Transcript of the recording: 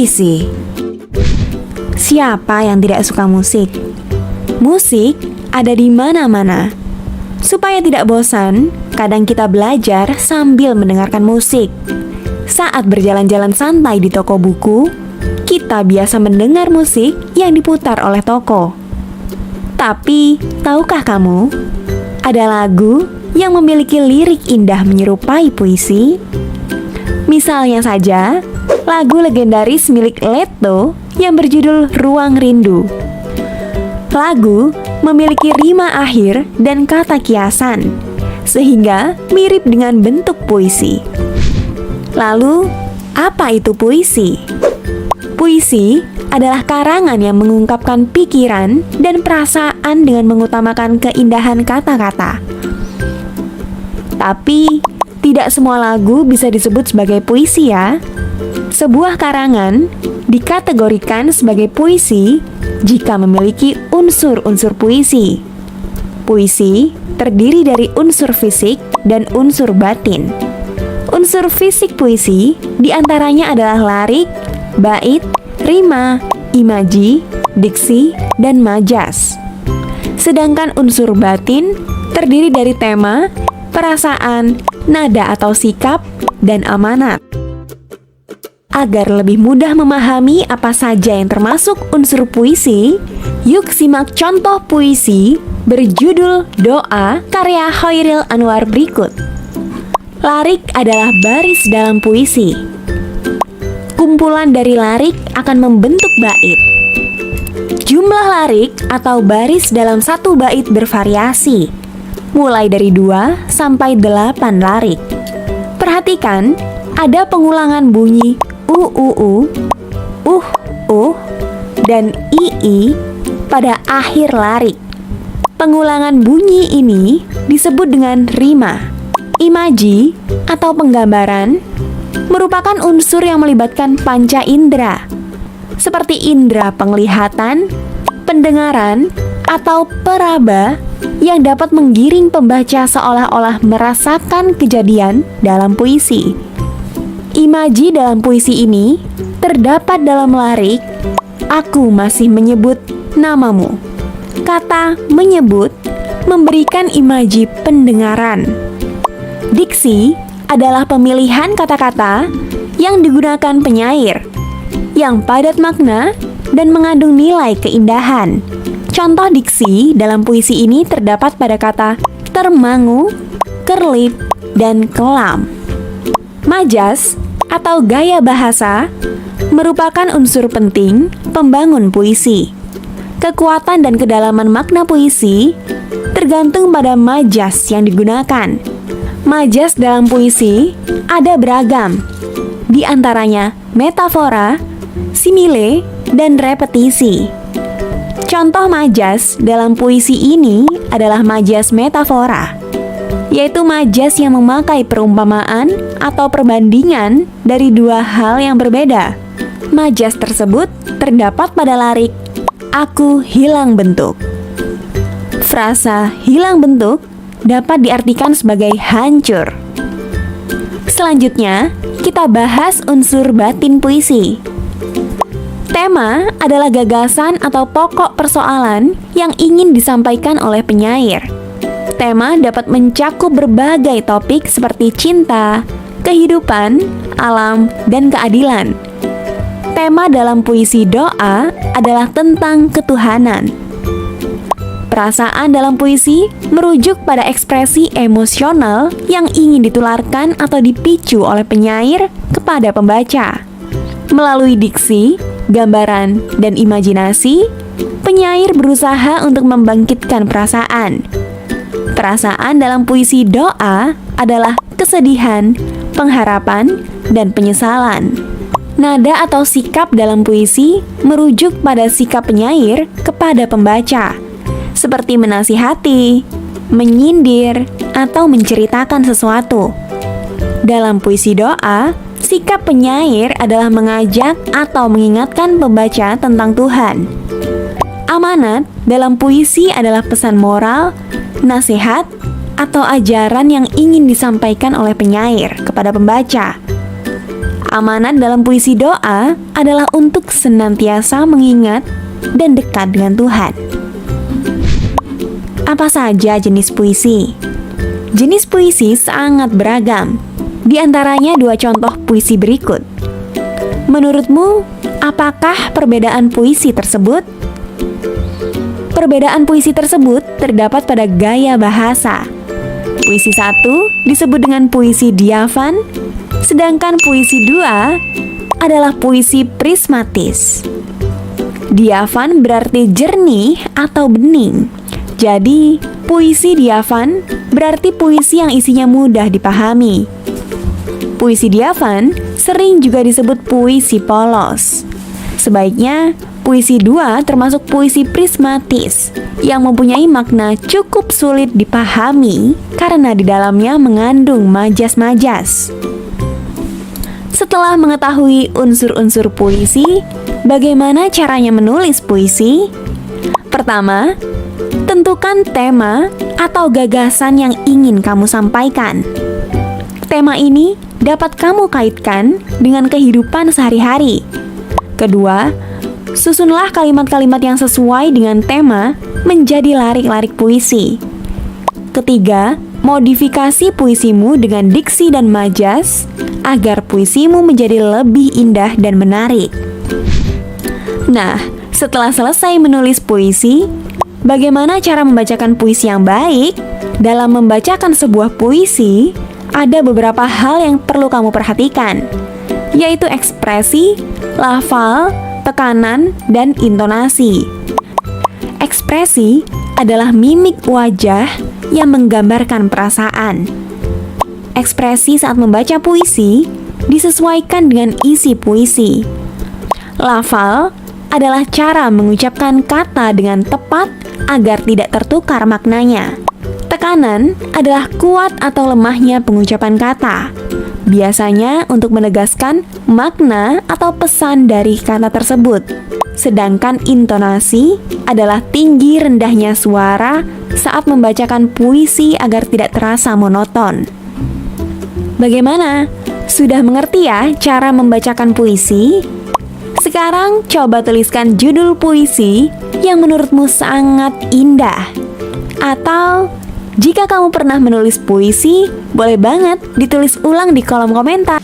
Puisi. Siapa yang tidak suka musik? Musik ada di mana-mana. Supaya tidak bosan, kadang kita belajar sambil mendengarkan musik. Saat berjalan-jalan santai di toko buku, kita biasa mendengar musik yang diputar oleh toko. Tapi, tahukah kamu, ada lagu yang memiliki lirik indah menyerupai puisi? Misalnya saja, lagu legendaris milik Leto yang berjudul Ruang Rindu. Lagu memiliki rima akhir dan kata kiasan, sehingga mirip dengan bentuk puisi. Lalu, apa itu puisi? Puisi adalah karangan yang mengungkapkan pikiran dan perasaan dengan mengutamakan keindahan kata-kata. Tapi, tidak semua lagu bisa disebut sebagai puisi ya. Sebuah karangan dikategorikan sebagai puisi jika memiliki unsur-unsur puisi. Puisi terdiri dari unsur fisik dan unsur batin. Unsur fisik puisi diantaranya adalah larik, bait, rima, imaji, diksi, dan majas. Sedangkan unsur batin terdiri dari tema, perasaan, nada atau sikap, dan amanat. Agar lebih mudah memahami apa saja yang termasuk unsur puisi, yuk simak contoh puisi berjudul Doa karya Khairil Anwar berikut. Larik adalah baris dalam puisi. Kumpulan dari larik akan membentuk bait. Jumlah larik atau baris dalam satu bait bervariasi, mulai dari 2 sampai 8 larik. Perhatikan, ada pengulangan bunyi dan ii pada akhir larik. Pengulangan bunyi ini disebut dengan rima. Imaji atau penggambaran merupakan unsur yang melibatkan panca indera, seperti indera penglihatan, pendengaran, atau peraba yang dapat menggiring pembaca seolah-olah merasakan kejadian dalam puisi. Imaji dalam puisi ini terdapat dalam larik Aku Masih Menyebut Namamu. Kata menyebut memberikan imaji pendengaran. Diksi adalah pemilihan kata-kata yang digunakan penyair, yang padat makna dan mengandung nilai keindahan. Contoh diksi dalam puisi ini terdapat pada kata termangu, kerlip, dan kelam. Majas atau gaya bahasa merupakan unsur penting pembangun puisi. Kekuatan dan kedalaman makna puisi tergantung pada majas yang digunakan. Majas dalam puisi ada beragam, di antaranya metafora, simile, dan repetisi. Contoh majas dalam puisi ini adalah majas metafora, yaitu majas yang memakai perumpamaan atau perbandingan dari dua hal yang berbeda. Majas tersebut terdapat pada larik Aku Hilang Bentuk. Frasa hilang bentuk dapat diartikan sebagai hancur. Selanjutnya, kita bahas unsur batin puisi. Tema adalah gagasan atau pokok persoalan yang ingin disampaikan oleh penyair. Tema dapat mencakup berbagai topik seperti cinta, kehidupan, alam, dan keadilan. Tema dalam puisi doa adalah tentang ketuhanan. Perasaan dalam puisi merujuk pada ekspresi emosional yang ingin ditularkan atau dipicu oleh penyair kepada pembaca. Melalui diksi, gambaran, dan imajinasi, penyair berusaha untuk membangkitkan perasaan. Perasaan dalam puisi doa adalah kesedihan, pengharapan, dan penyesalan. Nada atau sikap dalam puisi merujuk pada sikap penyair kepada pembaca, seperti menasihati, menyindir, atau menceritakan sesuatu. Dalam puisi doa, sikap penyair adalah mengajak atau mengingatkan pembaca tentang Tuhan. Amanat dalam puisi adalah pesan moral, nasihat, atau ajaran yang ingin disampaikan oleh penyair kepada pembaca. Amanat dalam puisi doa adalah untuk senantiasa mengingat dan dekat dengan Tuhan. Apa saja jenis puisi? Jenis puisi sangat beragam. Di antaranya 2 contoh puisi berikut. Menurutmu, apakah perbedaan puisi tersebut? Perbedaan puisi tersebut terdapat pada gaya bahasa. Puisi 1 disebut dengan puisi diafan, sedangkan puisi 2 adalah puisi prismatis. Diafan berarti jernih atau bening. Jadi, puisi diafan berarti puisi yang isinya mudah dipahami. Puisi diafan sering juga disebut puisi polos. Sebaiknya, puisi 2 termasuk puisi prismatis yang mempunyai makna cukup sulit dipahami karena di dalamnya mengandung majas-majas. Setelah mengetahui unsur-unsur puisi, bagaimana caranya menulis puisi? Pertama, tentukan tema atau gagasan yang ingin kamu sampaikan. Tema ini dapat kamu kaitkan dengan kehidupan sehari-hari. Kedua, susunlah kalimat-kalimat yang sesuai dengan tema menjadi larik-larik puisi. Ketiga, modifikasi puisimu dengan diksi dan majas agar puisimu menjadi lebih indah dan menarik. Nah, setelah selesai menulis puisi, bagaimana cara membacakan puisi yang baik? Dalam membacakan sebuah puisi, ada beberapa hal yang perlu kamu perhatikan, yaitu ekspresi, lafal, tekanan, dan intonasi. Ekspresi adalah mimik wajah yang menggambarkan perasaan. Ekspresi saat membaca puisi disesuaikan dengan isi puisi. Lafal adalah cara mengucapkan kata dengan tepat agar tidak tertukar maknanya. Tekanan adalah kuat atau lemahnya pengucapan kata, biasanya untuk menegaskan makna atau pesan dari kata tersebut. Sedangkan intonasi adalah tinggi rendahnya suara saat membacakan puisi agar tidak terasa monoton. Bagaimana? Sudah mengerti ya cara membacakan puisi? Sekarang coba tuliskan judul puisi yang menurutmu sangat indah. Atau jika kamu pernah menulis puisi, boleh banget ditulis ulang di kolom komentar.